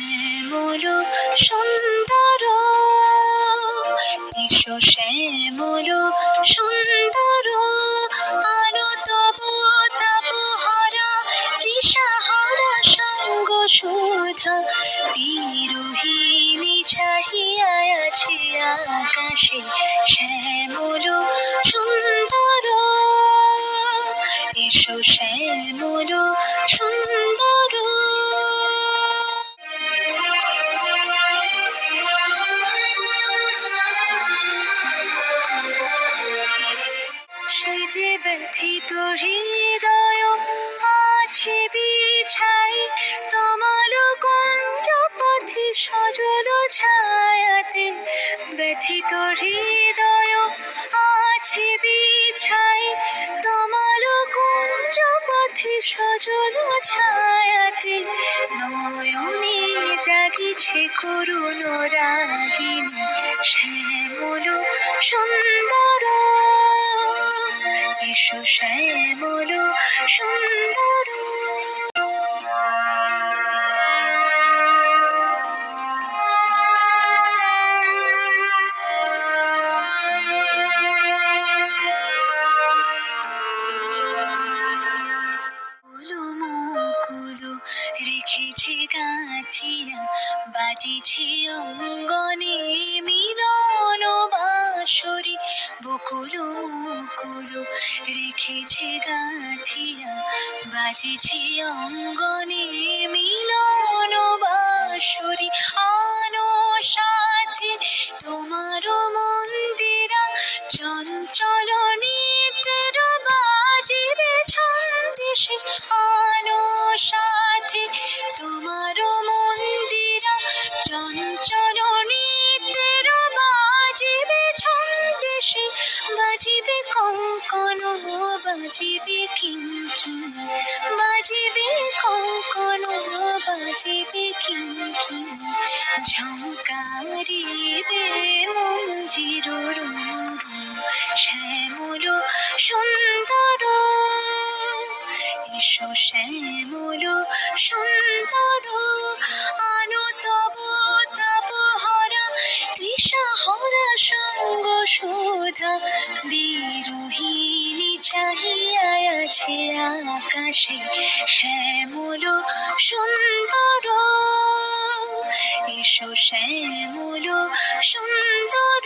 শ্যামল সুন্দর, এসো শ্যামল সুন্দর, আলো তব তাপহরা তৃষাহারা সঙ্গ সুধা। বিরোহিণী চাহিয়া আছে আকাশে শ্যামল সুন্দর, এসো শ্যামল সুন্দর। সে যে ব্যথিত হৃদয় আছে বিছাই, তমাল কুঞ্জ পথে সজল ছায়াতে। ব্যথিত হৃদয় আছে বিছাই, তমাল কুঞ্জ পথে সজল ছায়াতে। নয়নে জাগিছে করুণ রাগিনী শ্যামল সুন্দর, এসো শ্যামল সুন্দর। মুকুল রেখেছে গাঁথিয়া, বাজিছে অঙ্গনে মিলন বাঁশরি। বকুল মুকুল রেখেছে গাঁথিয়া, বাজিছে অঙ্গনে মিলন বাঁশরি। আনো সাথে তোমার মন্দিরা, চঞ্চল নিত্যের বাজিবে ছন্দেশে। আনো সাথে তোমার মন্দিরা, চঞ্চল নিত্যের বাজিবে ছন্দেশে। বাজিবে কঙ্কণ, বাজিবে কিঙ্কিণী, বাজিবে কঙ্কণ, বাজিবে কিঙ্কিণী। ঝঙ্কারিবে মঞ্জির রুনরুন শ্যামল সুন্দর, এসো শ্যামল সুন্দর। আলো তব তাপহরা তৃষাহারা সঙ্গ সুধা। বিরোহিণী চাহিয়া আছে আকাশে শ্যামল সুন্দর, এসো শ্যামল সুন্দর।